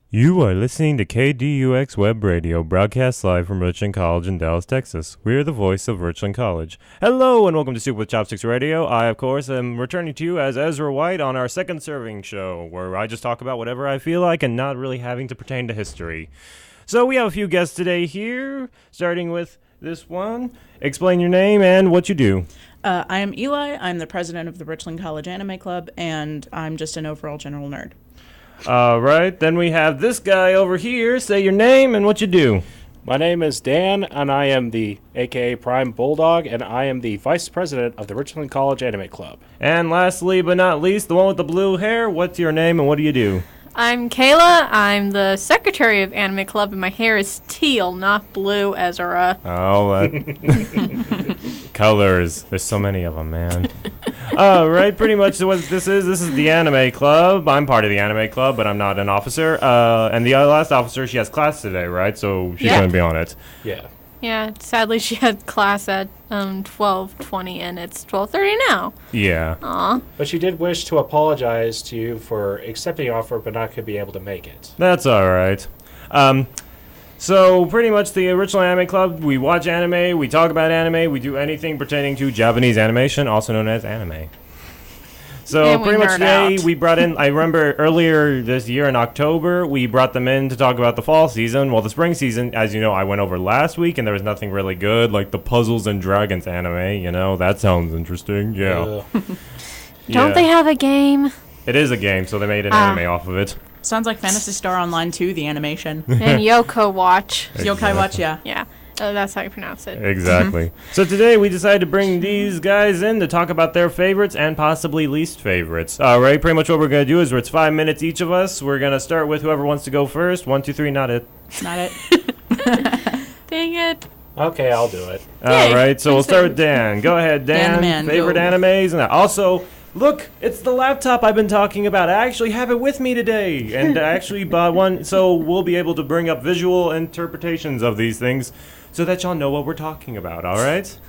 You are listening to KDUX Web Radio, broadcast live from Richland College in Dallas, Texas. We are the voice of Richland College. Hello and welcome to Soup with Chopsticks Radio. I, of course, am returning to you as Ezra White on our second serving show, where I just talk about whatever I feel like and not really having to pertain to history. So we have a few guests today here, starting with this one. Explain your name and what you do. I am Eli. I'm the president of the Richland College Anime Club, and I'm just an overall general nerd. All right, then we have this guy over here. Say your name and what you do. My name is Dan, and I am the AKA Prime Bulldog, and I am the vice president of the Richland College Anime Club. And lastly but not least, the one with the blue hair. What's your name and what do you do? I'm Kayla. I'm the secretary of Anime Club, and my hair is teal, not blue, Ezra. Oh, colors. There's so many of them, man. All right, pretty much what this is the Anime Club. I'm part of the Anime Club, but I'm not an officer. And the last officer, she has class today, right? So she's going to be on it. Yeah. Yeah, sadly she had class at 12:20, and it's 12:30 now. Yeah. Aw. But she did wish to apologize to you for accepting the offer, but not could be able to make it. That's all right. So pretty much the original Anime Club, we watch anime, we talk about anime, we do anything pertaining to Japanese animation, also known as anime. So And we pretty much nerd today out. we brought in, I remember earlier this year in October, we brought them in to talk about the fall season. Well, the spring season, as you know, I went over last week and there was nothing really good, like the Puzzles and Dragons anime, you know, that sounds interesting, yeah. Don't they have a game? It is a game, so they made an anime off of it. Sounds like Phantasy Star Online 2, the animation. And Yoko Watch. Yokai Watch, yeah. Yeah, that's how you pronounce it. Exactly. So today we decided to bring these guys in to talk about their favorites and possibly least favorites. All right, pretty much what we're going to do is it's 5 minutes each of us. We're going to start with whoever wants to go first. 1, 2, 3, not it. Not it. Dang it. Okay, I'll do it. All Yay. right, so we'll start with Dan. Go ahead, Dan. Dan the man, Favorite go. animes? And also, look, it's the laptop I've been talking about. I actually have it with me today. And I actually bought one, so we'll be able to bring up visual interpretations of these things so that y'all know what we're talking about, all right?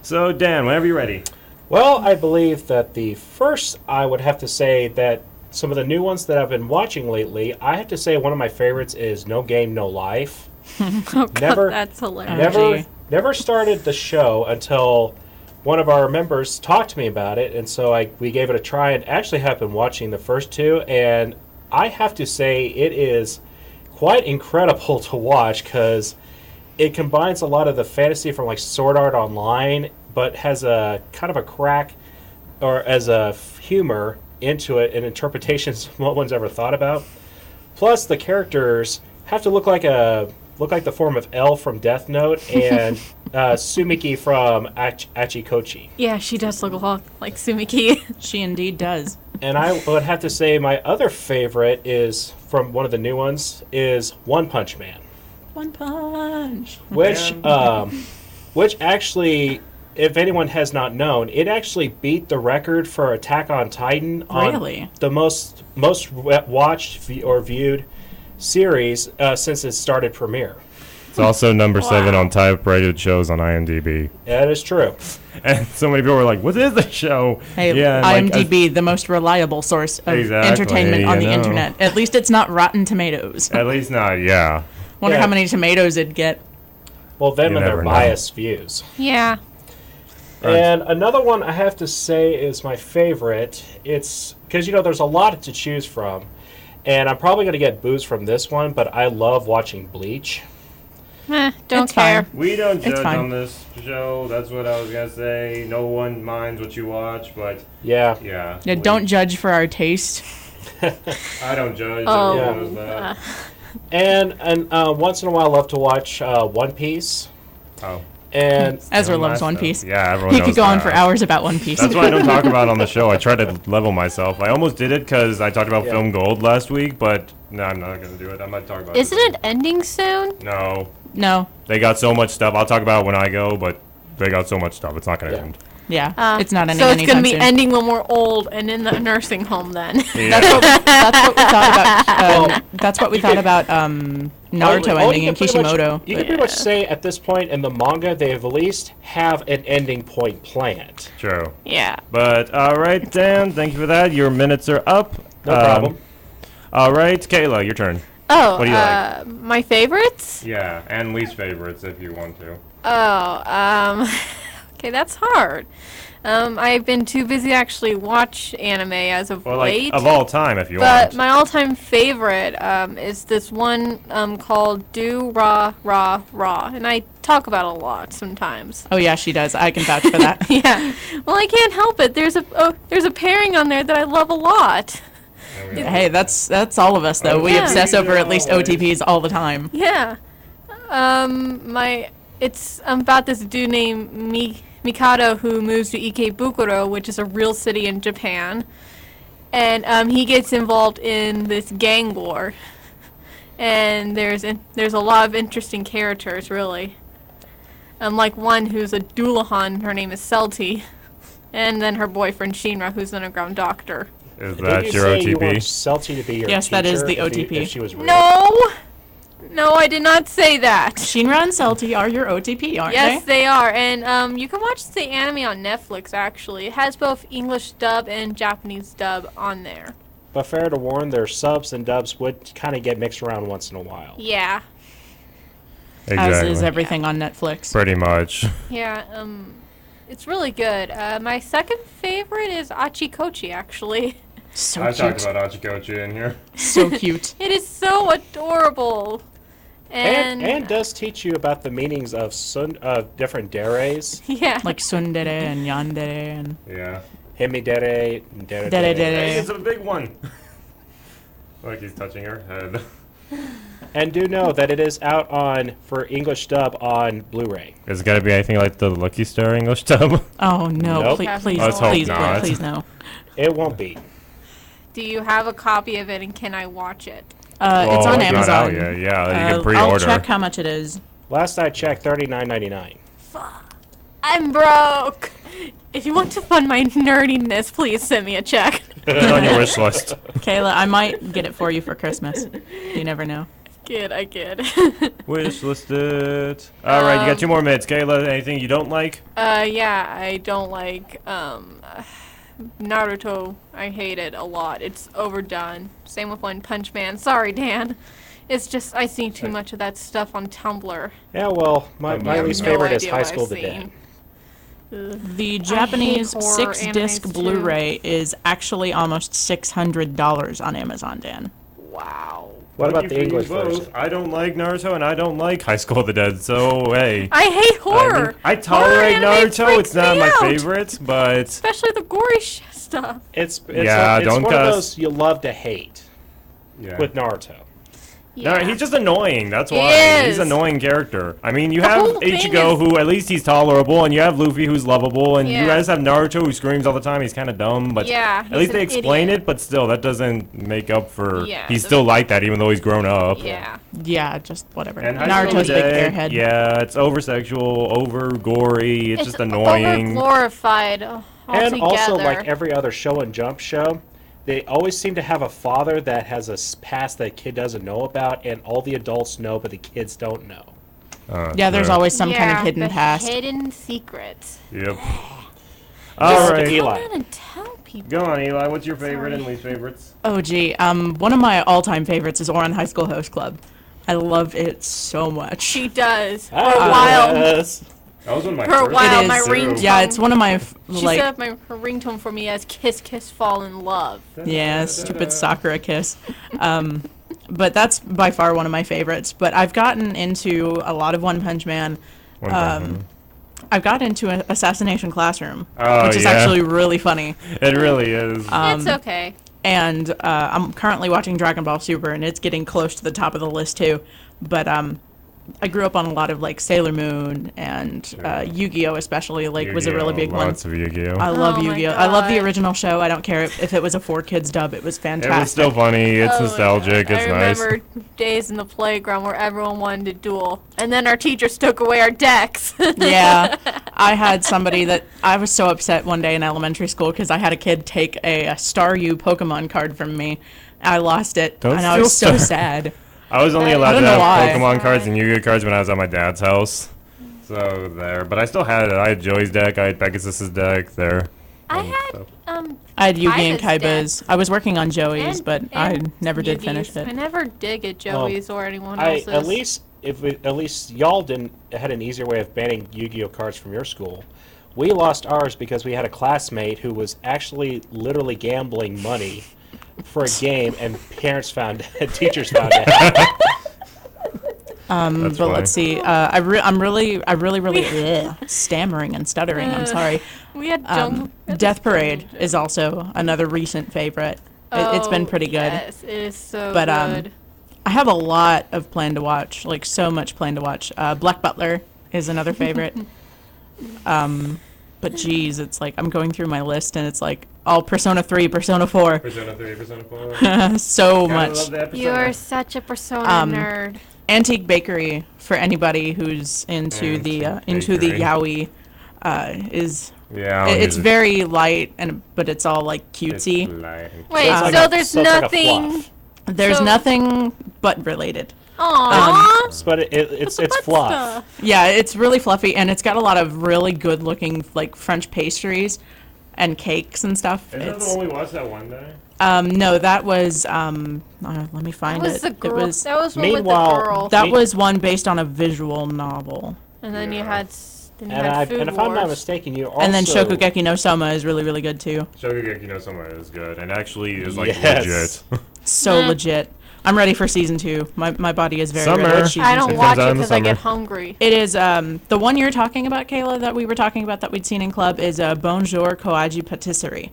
So, Dan, whenever you're ready. Well, I believe that the first, I would have to say that some of the new ones that I've been watching lately, I have to say one of my favorites is No Game, No Life. Oh, God, Never- that's hilarious. Never started the show until one of our members talked to me about it, and so we gave it a try and actually have been watching the first two, and I have to say it is quite incredible to watch because it combines a lot of the fantasy from like Sword Art Online, but has a kind of a crack or as a humor into it and interpretations no one's ever thought about. Plus, the characters have to look like the form of L from Death Note and Sumiki from Achikochi. Yeah, she does look a lot like Sumiki. She indeed does. And I would have to say my other favorite is from one of the new ones is One Punch Man, One Punch. which actually, if anyone has not known, it actually beat the record for Attack on Titan on Really? the most watched or viewed series since it started premiere. It's also number 7 on type-rated shows on IMDb. That is true. And so many people were like, what is the show? Hey, yeah, and IMDb, the most reliable source of Exactly, entertainment on you the know. internet. At least it's not Rotten Tomatoes. at least not, yeah. Wonder Yeah. how many tomatoes it'd get. Well, them You and their never know. biased views. Yeah. And another one I have to say is my favorite. It's because, there's a lot to choose from. And I'm probably going to get booze from this one, but I love watching Bleach. Don't It's care. fine. We don't It's judge fine. on this show. That's what I was going to say. No one minds what you watch, but Yeah. yeah. Yeah, don't judge for our taste. I don't judge. Oh, Everyone knows that. And once in a while I love to watch One Piece. Oh. And Ezra Everyone loves knows One that. Piece. Yeah, everyone He knows could go on that. for hours about One Piece. That's why I don't talk about it on the show. I try to level myself. I almost did it because I talked about Yeah. Film Gold last week, but no, I'm not going to do it. I might talk about Isn't it. it ending soon? No. No. They got so much stuff. I'll talk about it when I go, but they got so much stuff. It's not going to Yeah. end. Yeah, it's not ending So it's anytime going to be soon. ending when we're old and in the nursing home then. Yeah. That's what we thought about. Well, That's what we thought about Naruto you ending can in pretty much- Kishimoto. You can pretty much say at this point in the manga, they at least have an ending point planned. True. Yeah. But, all right, Dan, thank you for that. Your minutes are up. No problem. All right, Kayla, your turn. Oh, What do you like? my favorites? Yeah, and least favorites if you want to. Oh, okay, that's hard. I've been too busy to actually watch anime as of Or like late. of all time if you But want. my all-time favorite is this one called Do Ra Ra Ra, and I talk about it a lot sometimes. Oh yeah, she does. I can vouch for that. Yeah. Well, I can't help it. There's a pairing on there that I love a lot. Hey, that's all of us though. We Yeah. obsess over at least OTPs all the time. Yeah. It's about this dude named Mikado who moves to Ikebukuro, which is a real city in Japan. And he gets involved in this gang war. And there's a lot of interesting characters, really. Like one who's a Doulahan, her name is Selty. And then her boyfriend Shinra, who's an underground doctor. Is Did that you your say you want OTP? Celty to be your Yes, that is teacher the if OTP. if she was real? No, I did not say that. Shinra and Selty are your OTP, aren't Yes, they? they are, and you can watch the anime on Netflix. Actually, it has both English dub and Japanese dub on there. But fair to warn, their subs and dubs would kind of get mixed around once in a while. Yeah, As is Exactly. everything on Netflix. Pretty much. yeah. It's really good. My second favorite is Achikochi. Actually, So I talked cute. about Achikochi in here. So cute. it is so adorable. And does teach you about the meanings of different deres. Yeah, Like tsundere and yandere and Yeah. Himidere, dere Dere Hey, dere. it's a big one. Like he's touching her head. And do know that it is out for English dub on Blu-ray. Is it gotta be anything like the Lucky Star English dub? Oh no, Nope. please, Let's hope please, not. please no. It won't be. do you have a copy of it, and can I watch it? It's Oh, on it's not out Amazon. yet. Yeah, you can I'll pre-order. check how much it is. Last I checked, $39.99. I'm broke. If you want to fund my nerdiness, please send me a check. Put it on your wish list. Kayla, I might get it for you for Christmas. You never know. Good, I get. Wish listed. All right, you got 2 more minutes. Kayla, anything you don't like? Yeah, I don't like Naruto. I hate it a lot. It's overdone. Same with One Punch Man. Sorry, Dan. It's just I see too much of that stuff on Tumblr. Yeah, well, my have least no favorite is idea High what School I've to seen. Dead. The Japanese horror 6-disc animes, too. Blu-ray is actually almost $600 on Amazon, Dan. Wow. What about Lucky the for you English both. version? I don't like Naruto and I don't like High School of the Dead, so hey. I hate horror. I tolerate Horror anime Naruto. freaks It's not me my out. favorite, but Especially the gory stuff. It's Yeah, it's don't one of cuss. those you love to hate yeah. with Naruto. No, he's just annoying. That's He why. He's is. an annoying character. I mean, you The have whole thing Ichigo, is- who at least he's tolerable, and you have Luffy, who's lovable, and you Yeah. guys have Naruto, who screams all the time. He's kind of dumb, but Yeah, at least he's they an explain idiot. it. But still, that doesn't make up for. Yeah, he's the- still like that, even though he's grown up. Yeah. Yeah, just whatever. And High School Naruto's of big the Dead, airhead. yeah, it's over sexual, over gory. It's just annoying. Glorified altogether. And also, like every other Show and Jump show, they always seem to have a father that has a past that a kid doesn't know about, and all the adults know, but the kids don't know. Yeah, there's sure. always some kind of hidden the past. Hidden secrets. Yep. All Listen to right. Eli. Come on and tell people. Go on, Eli. What's your favorite Sorry. and least favorites? Oh, gee. One of my all-time favorites is Ouran High School Host Club. I love it so much. She does. For a Ah, while. yes. That was one of my For a first while, It my is. ringtone. Yeah, it's one of my, She like, set up her ringtone for me as Kiss Kiss Fall in Love. yeah, stupid Sakura kiss. But that's by far one of my favorites. But I've gotten into a lot of One Punch Man. One time. I've got into an Assassination Classroom, Oh, which is yeah. actually really funny. It really is. It's okay. And I'm currently watching Dragon Ball Super, and it's getting close to the top of the list too. But I grew up on a lot of like Sailor Moon and Yu-Gi-Oh, especially was a really big one. Lots of Yu-Gi-Oh. I love Oh my Yu-Gi-Oh. I love the God. original show. I don't care if it was a 4 kids dub. It was It fantastic. was still funny. It's Oh, nostalgic. yeah. It's I nice. remember days in the playground where everyone wanted to duel, and then our teachers took away our decks. Yeah, I had somebody that I was so upset one day in elementary school because I had a kid take a Star U Pokemon card from me. I lost it, Don't and I was steal so Star- sad. I was only I allowed don't to know have why. Pokemon cards and Yu-Gi-Oh cards when I was at my dad's house. So there, but I still had it. I had Joey's deck. I had Pegasus's deck there. I and had stuff. I had Yugi and Kaiba's Kaiba's. I was working on Joey's, And- but I and never did Yugi's. finish it. I never did get Joey's or anyone I else's. at least y'all didn't had an easier way of banning Yu-Gi-Oh cards from your school. We lost ours because we had a classmate who was actually literally gambling money for a game, and teachers found out. That's But funny. let's see. I'm really stammering and stuttering. I'm sorry. We had Jungle. Death Parade is also another recent favorite. It's been pretty good. Yes, it is so But good. I have a lot of plan to watch, like so much plan to watch. Black Butler is another favorite. But geez, it's like I'm going through my list and it's like all Persona 3, Persona 4, Persona 3, Persona 4. so much. You're such a Persona nerd. Antique Bakery for anybody who's into the Bakery. yaoi is Yeah. it's very light but it's all like It's cutesy. light. Wait, it's like so a- there's so it's like a nothing. fluff. There's So- nothing but related. Aww. But it's Butt fluff. stuff. Yeah, it's really fluffy and it's got a lot of really good looking like French pastries and cakes and stuff. Isn't that the It's one we watched that one day? no, that was let me That find was it. the girl. It was That was one with the Meanwhile, girl. that Me- was one based on a visual novel. And then you Yeah. had. Then you had And Food if I'm not Wars. mistaken, you also And then Shokugeki no Soma is really really good too. Shokugeki no Soma is good, and actually is like Yes. legit. So Mm. legit. I'm ready for season 2. My body is very Summer. ready for season I don't It 2. comes watch out it in the because I get summer. hungry. It is the one you're talking about, Kayla, that we were talking about that we'd seen in club is Bonjour Koaji Patisserie.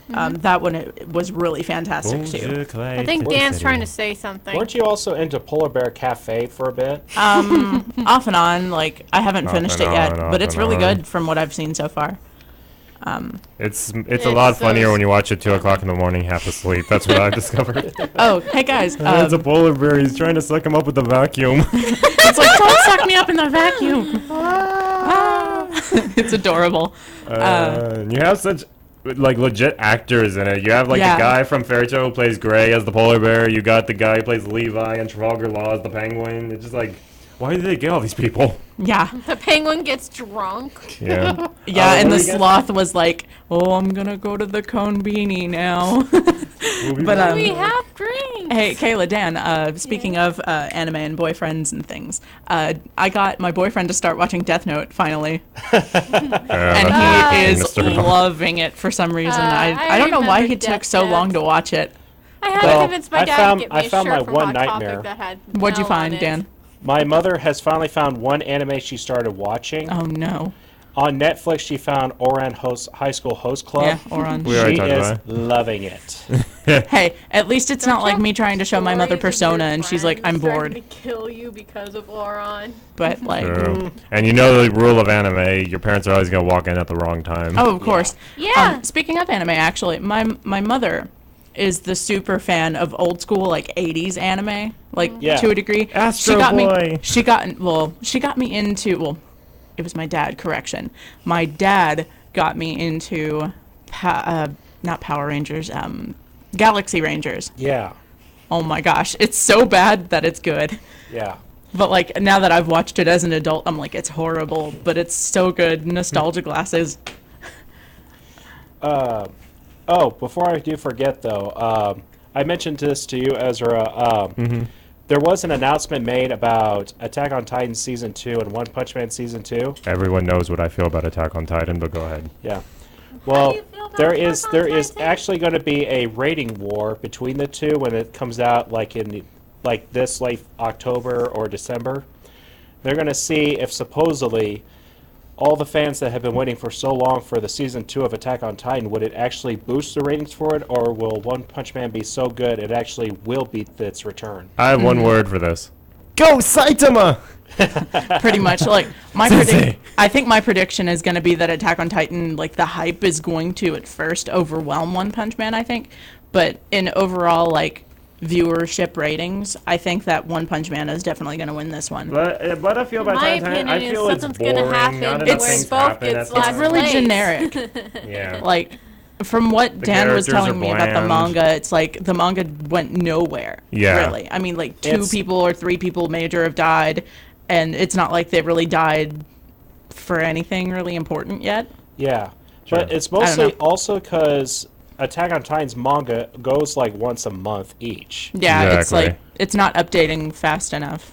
That one it was really fantastic too. I think Dan's trying to say something. weren't you also into Polar Bear Cafe for a bit? Off and on, like I haven't Off finished and it yet, on, but off it's and really on. good from what I've seen so far. It's a lot funnier when you watch it 2 o'clock in the morning, half asleep. That's what I've discovered. Oh, hey guys, It's a polar bear. He's trying to suck him up with the vacuum. it's like don't suck me up in the vacuum. Ah. It's adorable. And you have such like legit actors in it. You have like Yeah. the guy from Fairy Tail who plays Gray as the polar bear. You got the guy who plays Levi and Trafalgar Law as the penguin. It's just like, why did they get all these people? Yeah, The penguin gets drunk. Yeah. yeah, and what the do you get? sloth was like, "Oh, I'm gonna go to the cone beanie now." But We have drinks. Hey, Kayla, Dan, speaking of anime and boyfriends and things, I got my boyfriend to start watching Death Note finally, and he is loving it for some reason. I don't know why remember he took Death so Note. long to watch it. I had Well, to convince my I dad found- to get me I a found shirt my from one Hot nightmare. Topic that had What'd you Mel on find, it. Dan? My mother has finally found one anime she started watching. Oh no. On Netflix, she found Oran High School Host Club. Yeah, Oran. We already She talked is about loving it. Hey, at least it's Don't not you like have me trying to show my mother stories of your Persona and she's like, I'm friends bored. trying to kill you because of Oron. But like, True. And you know the rule of anime, your parents are always going to walk in at the wrong time. oh, of course. Yeah. Speaking of anime, actually, my mother is the super fan of old school like 80s anime, like Yeah. to a degree. Astro she got Boy. me she got me into it was my dad, correction. My dad got me into not Power Rangers, Galaxy Rangers. Yeah. Oh my gosh, it's so bad that it's good. Yeah. But like now that I've watched it as an adult, I'm like it's horrible, but it's so good. Nostalgia glasses. Oh, before I do forget, though, I mentioned this to you, Ezra. There was an announcement made about Attack on Titan Season 2 and One Punch Man Season 2. Everyone knows what I feel about Attack on Titan, but go ahead. Yeah. do Well, you feel about there Attack is on there is Titan? actually going to be a rating war between the two when it comes out, like in this late October or December. They're going to see if supposedly all the fans that have been waiting for so long for the Season 2 of Attack on Titan, would it actually boost the ratings for it, or will One Punch Man be so good it actually will beat its return? I have one word for this. Go Saitama! Pretty much like Sensei. I think my prediction is going to be that Attack on Titan, like the hype is going to at first overwhelm One Punch Man, I think, but in overall like viewership ratings, I think that One Punch Man is definitely going to win this one. But I feel about My Attack on Titan, I opinion is feel it's something's boring. gonna happen Not where enough things both happen. gets That's last It's why- really place. generic. Yeah. Like from what The Dan was characters telling are me about the bland. manga, it's like the manga went nowhere. Yeah. Really. I mean, like 2 It's- people or 3 people major have died, and it's not like they really died for anything really important yet. Yeah. But it's I don't mostly know. also because Attack on Titan's manga goes like once a month each. Yeah, it's Exactly. like it's not updating fast enough.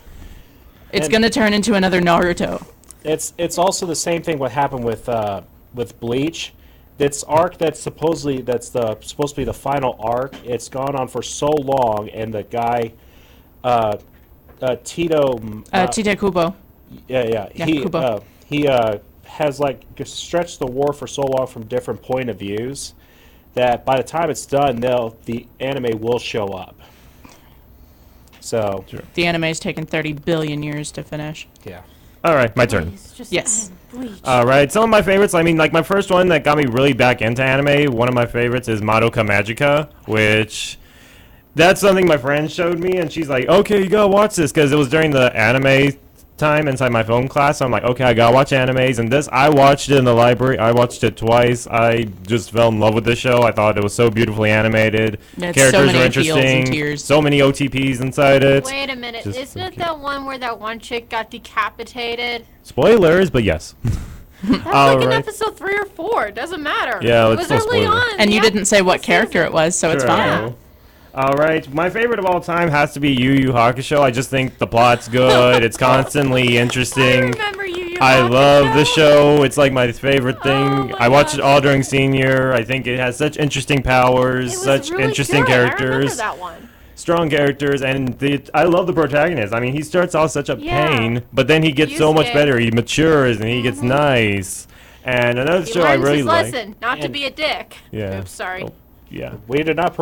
It's And- going to turn into another Naruto. It's also the same thing what happened with Bleach. This arc that's supposed to be the final arc. It's gone on for so long, and the guy, Tito, Tite Kubo. yeah, Yeah, he Kubo. he has like stretched the war for so long from different point of views that by the time it's done, the anime will show up. So The anime's taken 30 billion years to finish. yeah. All right, my turn. Please, just Yes. end Bleach. All right, some of my favorites. I mean, like my first one that got me really back into anime. One of my favorites is Madoka Magica, which that's something my friend showed me, and she's like, "Okay, you gotta watch this," because it was during the anime time inside my film class. So I'm like, "Okay, I gotta watch animes." And this, I watched it in the library. I watched it twice. I just fell in love with the show. I thought it was so beautifully animated. It's Characters so many were feels and interesting. tears. So many OTPs inside it. Wait a minute. Just Isn't so it cute. that one where that one chick got decapitated? Spoilers, but yes. That's All like in right. episode 3 or 4. It doesn't matter. Yeah, it it's was no early spoiler. on. And you yeah, didn't say what this character season. it was, so it's True. fine. All right, my favorite of all time has to be Yu Yu Hakusho. I just think the plot's good. It's constantly I interesting. remember you. I love the show. It's like my favorite thing. Oh my I watched it gosh. all during senior. I think it has such interesting powers, It was such really interesting good. I remember characters, that one. strong characters, and I love the protagonist. I mean, he starts off such a Yeah. pain, but then he gets so much Yusuke. better. He matures and he gets nice. And another He show I learns really his like. lesson, not to And- be a dick. Yeah. Oops, sorry. Oh, yeah. We do not.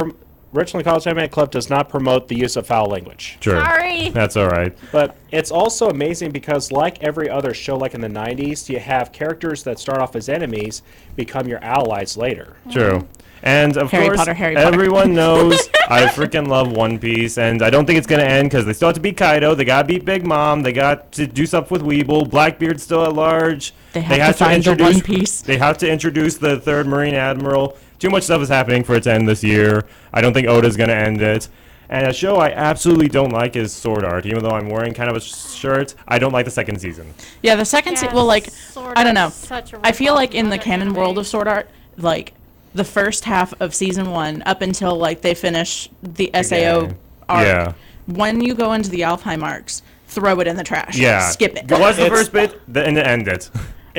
Richland College Anime Club does not promote the use of foul language. Sure. Sorry. That's all right. But it's also amazing because, like every other show, like in the 90s, you have characters that start off as enemies become your allies later. True. And of Harry course, Potter, Harry Potter. everyone knows I freaking love One Piece, and I don't think it's gonna end because they still have to beat Kaido. They gotta beat Big Mom. They got to do stuff with Weeble. Blackbeard's still at large. They have to find the One Piece. They have to introduce the third Marine Admiral. Too much stuff is happening for it to end this year. I don't think Oda's gonna end it. And a show I absolutely don't like is Sword Art. Even though I'm wearing kind of a shirt, I don't like the second season. Yeah, the second Yeah, well, like, Sword I don't know. Art's such a I feel rip-off like of in the other canon world anime. of Sword Art, like, the first half of season 1 up until, like, they finish the SAO Okay. arc. Yeah. When you go into the Alfheim arcs, throw it in the trash. Yeah. Skip it. Watch the It's- first bit and then end it.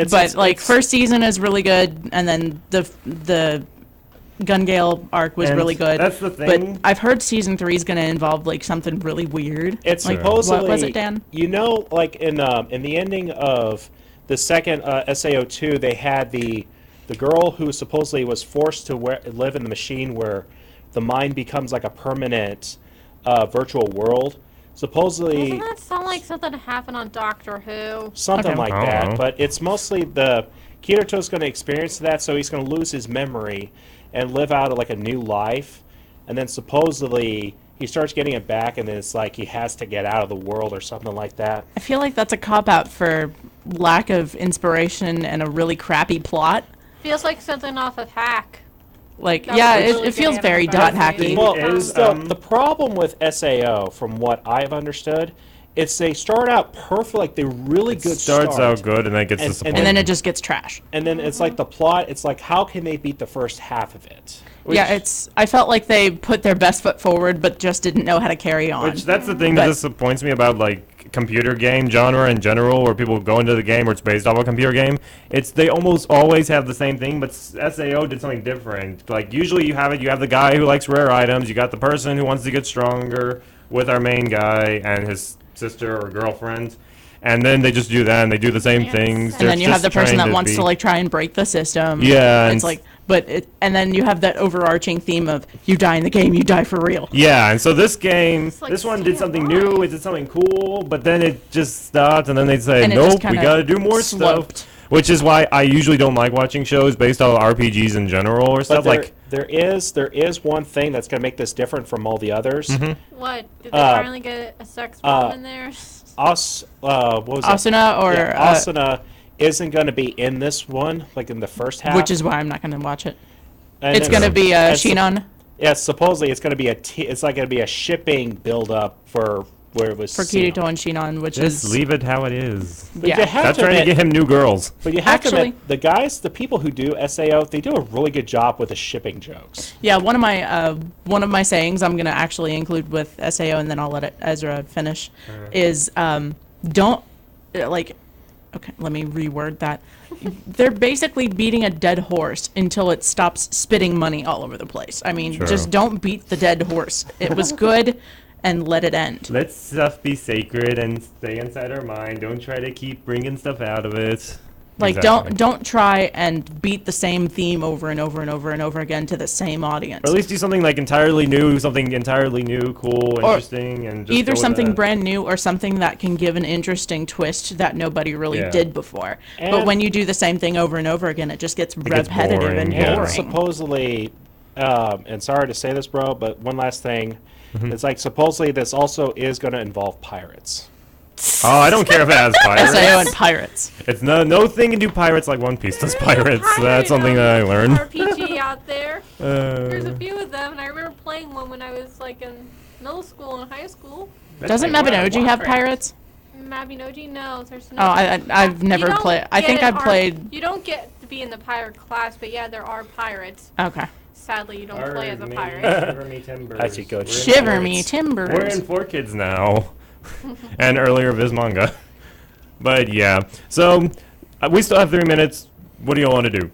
But like first season is really good, and then the Gun Gale arc was And really good. that's the thing. But I've heard season 3 is going to involve like something really weird. It's like supposedly. what was it, Dan? You know, like in the ending of the second SAO2, they had the girl who supposedly was forced to live in the machine where the mind becomes like a permanent virtual world. Supposedly. Doesn't that sound like something that happened on Doctor Who? Something Okay. like I don't that, know. but it's mostly the Kirito's going to experience that, so he's going to lose his memory and live out like a new life, and then supposedly he starts getting it back, and then it's like he has to get out of the world or something like that. I feel like that's a cop out for lack of inspiration and a really crappy plot. Feels like something off of Hack. Like, That yeah, was a it, really it feels good very anime dot adaptation. hacky. Well, is, the problem with SAO, from what I've understood, it's they start out perfect, like they're really good. Starts start, out good and then gets And- disappointing. And then it just gets trash. and then it's like the plot. It's like how can they beat the first half of it? Yeah, I felt like they put their best foot forward, but just didn't know how to carry on. Which that's the thing that But- disappoints me about like computer game genre in general, where people go into the game or it's based off a computer game. It's they almost always have the same thing, but SAO did something different. Like usually you have the guy who likes rare items, you got the person who wants to get stronger with our main guy and his sister or girlfriend. And then they just do that, and they do the same Yes. things. and then you have the person that wants be. to like try and break the system. Yeah, and it's like, and then you have that overarching theme of you die in the game, you die for real. Yeah, and so this game, It's like this one did CMI. something new, it did something cool, but then it just stopped, and then they'd say, And it just nope, we kinda gotta do more sloped. stuff. Which is why I usually don't like watching shows based on RPGs in general or But stuff. Like, there is one thing that's going to make this different from all the others. What? Did they Uh, finally get a sex bomb in there? What was it? Asuna or Asuna isn't going to be in this one, like in the first half. which is why I'm not going to watch it. And It's going to be and Shinon. Yeah, supposedly it's going to be it's like going to be a shipping build up for where it was For Kirito and Shinon, which Just is leave it how it is. But you yeah. have Stop to trying to admit- get him new girls. But you have to Actually- admit, the people who do SAO, they do a really good job with the shipping jokes. Yeah, one of my sayings I'm gonna actually include with SAO, and then I'll let Ezra finish. Is don't like. Okay, let me reword that. They're basically beating a dead horse until it stops spitting money all over the place. I mean, True. just don't beat the dead horse. It was good, and let it end. Let stuff be sacred and stay inside our mind. Don't try to keep bringing stuff out of it. Like Exactly. don't try and beat the same theme over and over and over and over again to the same audience. Or at least do something like entirely new, cool, Or interesting, and just Either go with something that. brand new or something that can give an interesting twist that nobody really Yeah. did before. But And- when you do the same thing over and over again, it just gets gets repetitive boring, and yeah. boring. And supposedly, and sorry to say this, bro, but one last thing. Mm-hmm. It's like supposedly this also is going to involve pirates. Oh, I don't care if it has pirates. SAO and pirates. It's no thing can do pirates like One Piece does pirates. That's something that I learned. RPG out there. There's a Uh, few of them, and I remember playing one when I was like in middle school and high school. Doesn't Mabinogi have pirates? Mabinogi? No, there's no. Oh, I've You never don't played. I get think an I've R- played. You don't get to be in the pirate class, but yeah, there are pirates. Okay. Sadly, you don't play as a pirate. Shiver me timbers. As you go, We're in Shiver me pirates. timbers. We're in 4Kids now, and earlier Viz manga. But yeah, so we still have 3 minutes. What do you want to do?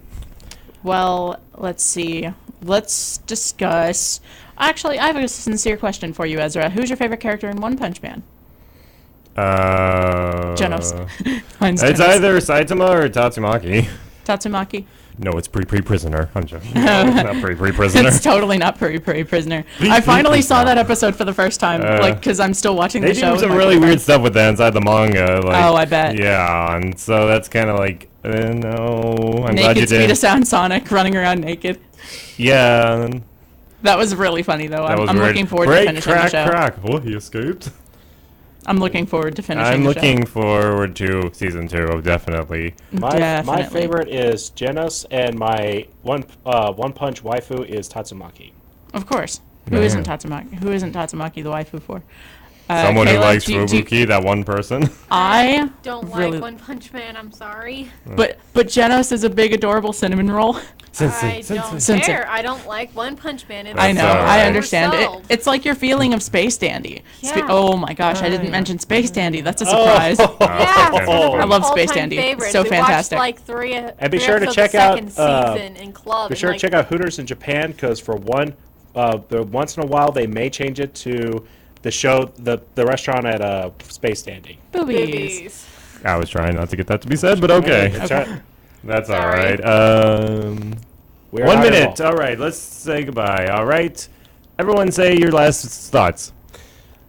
Well, let's see. Let's discuss. Actually, I have a sincere question for you, Ezra. Who's your favorite character in One Punch Man? Genos. Mine's It's Genos. either Saitama or Tatsumaki. Tatsumaki. No, it's Pre-Prisoner. I'm joking. No, it's not Pre-Prisoner. It's totally not Prisoner. I finally saw that episode for the first time, like, because I'm still watching They the show. do with some my really boyfriend. weird stuff with that inside the manga. Like, Oh, I bet. Yeah, and so that's kind of like, no, I'm glad you Naked speed did. of sound Sonic running around naked. Yeah, That was really funny, though. that was I'm weird. looking forward Break, to finishing crack, the show. crack. Oh, he escaped. I'm looking forward to finishing I'm the looking forward to season 2, definitely. show. My Definitely. favorite is Genos, and my one punch waifu is Tatsumaki. Of course. Man. Who isn't Tatsumaki the waifu for? Someone who Kayla, likes do you- Fubuki, that one person. I Don't really- like One Punch Man. I'm sorry. But Genos is a big adorable cinnamon roll. I don't Sensei. care. I don't like One Punch Man. It's I know. That's all I right. understand it. Yourself. It's like your feeling of Space Dandy. Yeah. Oh my gosh, I didn't mention Space Dandy. That's a Oh. surprise. Yeah, okay. it's one of I our love Space all-time Dandy. It's favorites. so we fantastic. Watched like three. And be three sure to episodes check the out, second season in club. Be sure to check out Hooters in Japan, because for once in a while they may change it to the show, the restaurant at Space Dandy. Boobies. Boobies. I was trying not to get that to be said, but okay. That's all Sorry. right. We are 1 not minute. involved. All right, let's say goodbye. All right. Everyone say your last thoughts.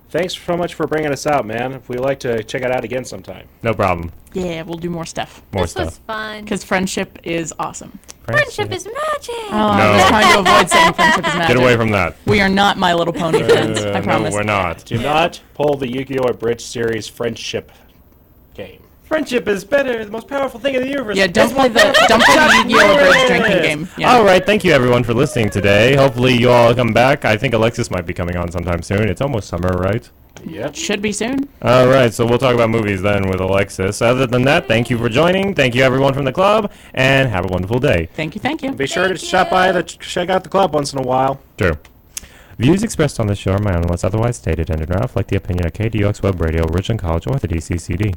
Thanks so much for bringing us out, man. We'd like to check it out again sometime. No problem. Yeah, we'll do more stuff. More This was stuff. fun. Because friendship is awesome. Friendship is magic. Oh, I was No. trying to avoid saying friendship is magic. Get away from that. We are not My Little Pony friends. I promise. No, we're not. Do not pull the Yu-Gi-Oh! Abridged series friendship game. Friendship is better, the most powerful thing in the universe. Yeah, don't play the Yu-Gi-Oh! Abridged drinking game. Yeah. All right, thank you everyone for listening today. Hopefully you all come back. I think Alexis might be coming on sometime soon. It's almost summer, right? Yep. Should be soon. All right, so we'll talk about movies then with Alexis. Other than that, thank you for joining. Thank you everyone from the club, and have a wonderful day. Thank you, thank you. Be sure to Thank stop by you. to check out the club once in a while. True. Views expressed on this show are my own unless otherwise stated and do not reflect the opinion of KDUX Web Radio, Richland College, or the DCCD.